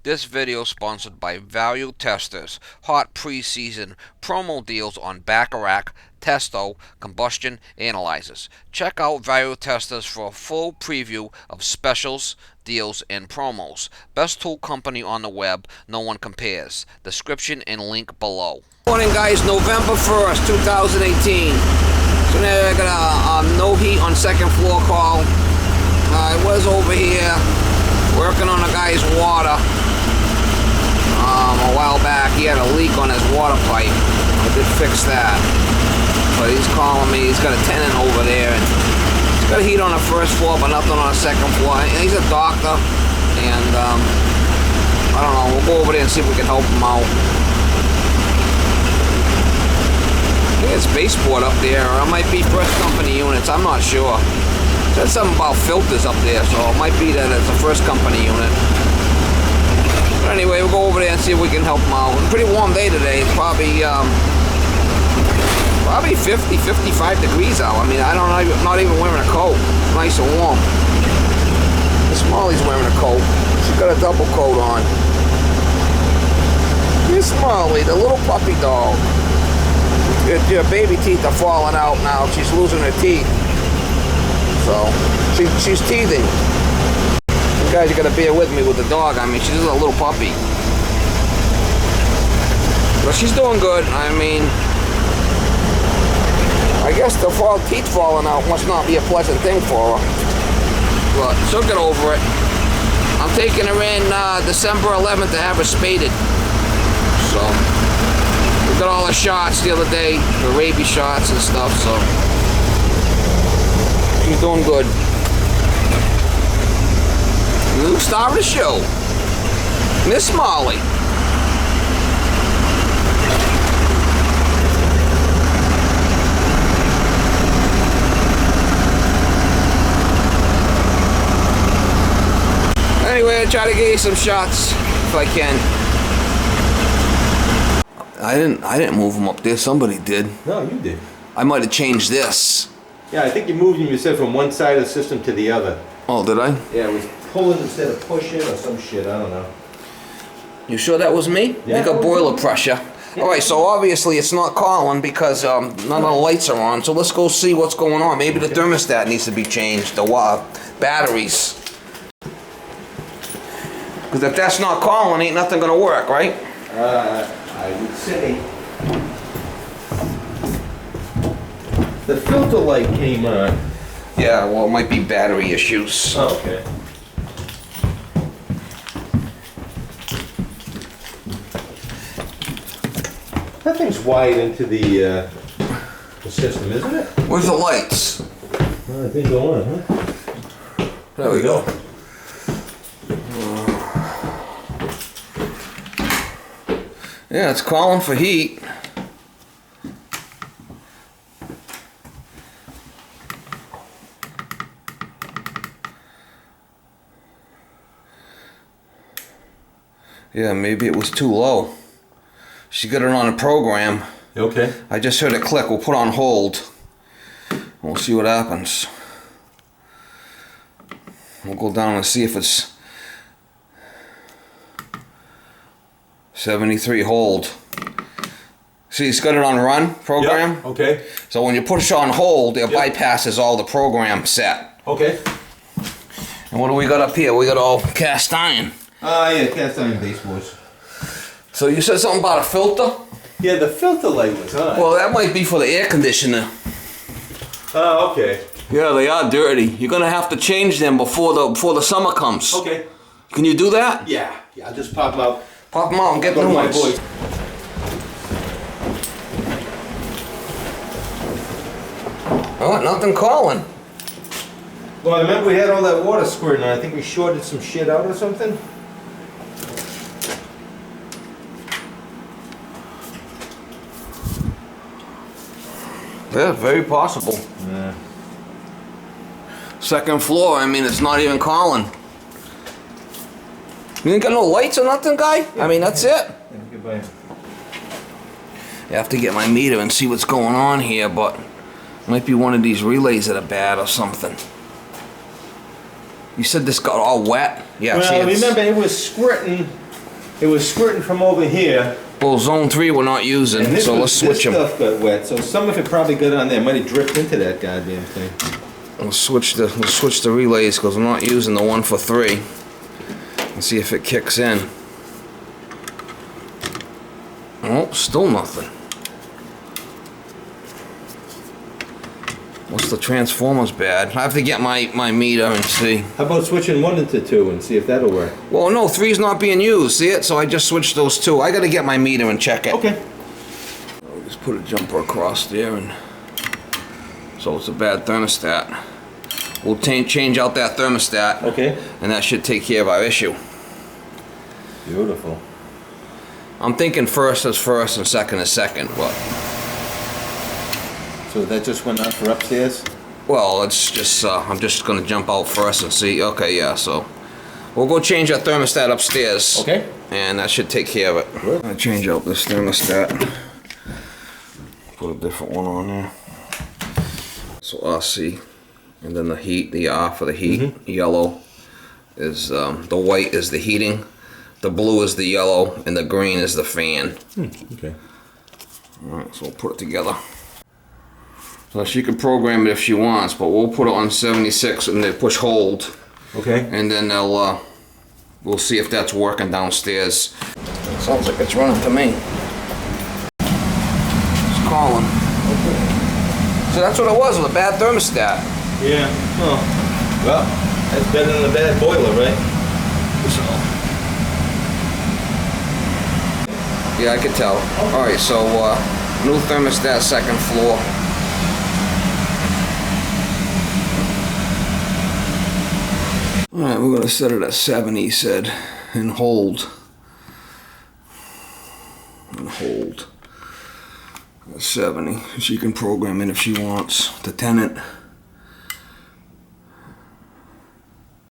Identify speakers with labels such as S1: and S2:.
S1: This video is sponsored by Value Testers. Hot preseason promo deals on Bacharach, Testo, combustion analyzers. Check out Value Testers for a full preview of specials, deals, and promos. Best tool company on the web, no one compares. Description and link below. Morning guys, November 1st, 2018. So now I got a no heat on second floor call. I was over here working on a guy's water a while back. He had a leak on his water pipe. I did fix that. But he's calling me. He's got a tenant over there. And he's got a heat on the first floor, but nothing on the second floor. And he's a doctor. And I don't know. We'll go over there and see if we can help him out. I think it's baseboard up there. Or it might be first company units. I'm not sure. Said something about filters up there, so it might be that it's a first company unit. But anyway, we'll go over there and see if we can help them out. It's a pretty warm day today. It's probably 50, 55 degrees out. I mean, I'm not even wearing a coat. It's nice and warm. Miss Molly's wearing a coat. She's got a double coat on. Miss Molly, the little puppy dog. Your baby teeth are falling out now. She's losing her teeth. So, she's teething. You guys are going to bear with me with the dog. I mean, she's just a little puppy. But she's doing good. I mean, I guess the teeth falling out must not be a pleasant thing for her. But she'll get over it. I'm taking her in December 11th to have her spaded. So, we got all the shots the other day, the rabies shots and stuff, so she's doing good. New star of the show, Miss Molly. Anyway, I try to get you some shots if I can. I didn't move them up there. Somebody did.
S2: No, you did.
S1: I might have changed this.
S2: Yeah, I think you moved them yourself from one side of the system to the other.
S1: Oh, did I?
S2: Yeah, it was pulling instead of pushing or some shit, I don't know.
S1: You sure that was me?
S2: Yeah.
S1: You got boiler pressure. Yeah. Alright, so obviously it's not calling because none of the lights are on. So let's go see what's going on. Maybe the thermostat needs to be changed. The batteries. Because if that's not calling, ain't nothing going to work, right?
S2: I would say the filter light came on.
S1: Yeah, well, it might be battery issues.
S2: Oh, okay. That thing's wired into the system, isn't it?
S1: Where's the lights?
S2: Well, it didn't go on, huh?
S1: There we go. Yeah, it's calling for heat. Yeah, maybe it was too low. She got it on a program.
S2: Okay.
S1: I just heard it click. We'll put on hold. We'll see what happens. We'll go down and see if it's 73 hold. See, it's got it on run program.
S2: Yep. Okay.
S1: So when you push on hold, it bypasses all the program set.
S2: Okay.
S1: And what do we got up here? We got all cast iron.
S2: Yeah, cast iron baseboards.
S1: So you said something about a filter?
S2: Yeah, the filter light was on.
S1: Well, that might be for the air conditioner.
S2: Oh, okay.
S1: Yeah, they are dirty. You're gonna have to change them before the summer comes.
S2: Okay.
S1: Can you do that?
S2: Yeah, I'll just pop them out.
S1: Pop them out and get new ones.
S2: Boys.
S1: Oh, nothing calling.
S2: Well, I remember we had all that water squirting on. I think we shorted some shit out or something.
S1: Yeah, very possible.
S2: Yeah.
S1: Second floor, I mean, it's not even calling. You ain't got no lights or nothing, guy? I mean, that's it.
S2: Yeah, goodbye.
S1: You have to get my meter and see what's going on here, but it might be one of these relays that are bad or something. You said this got all wet? Yeah,
S2: Well,
S1: see,
S2: remember it was squirting It was squirting from over here.
S1: Well, zone 3 we're not using,
S2: And
S1: so let's switch them.
S2: This stuff got wet, so some of it probably got on there. Might have dripped into that goddamn thing.
S1: We'll switch the relays because we're not using the one for 3. And see if it kicks in. Oh, still nothing. What's the transformer's bad? I have to get my meter and see.
S2: How about switching 1 into 2 and see if that'll work?
S1: Well, no, 3's not being used. See it? So I just switched those 2. I got to get my meter and check it.
S2: Okay.
S1: I'll just put a jumper across there, and so it's a bad thermostat. We'll change out that thermostat.
S2: Okay.
S1: And that should take care of our issue.
S2: Beautiful.
S1: I'm thinking first is first and second is second, but
S2: So that just went on for upstairs?
S1: well, it's just I'm just gonna jump out first and see. Okay, yeah. So we'll go change our thermostat upstairs.
S2: Okay.
S1: And that should take care of it.
S2: Good.
S1: I'm gonna change out this thermostat. Put a different one on there. So RC, and then the heat, the R for the heat. Yellow is the white is the heating, the blue is the yellow, and the green is the fan.
S2: Okay.
S1: All right, so we'll put it together. So she can program it if she wants, but we'll put it on 76 and then push hold,
S2: Okay.
S1: and then we'll see if that's working downstairs. Sounds like it's running to me. It's calling. So that's what it was, with a bad thermostat.
S2: Yeah. Oh. Well, that's better than a bad boiler, right?
S1: Yeah, I could tell. All right, so new thermostat, second floor. All right, we're gonna set it at 7, he said, and hold. And hold. At 70. She can program it if she wants. The tenant.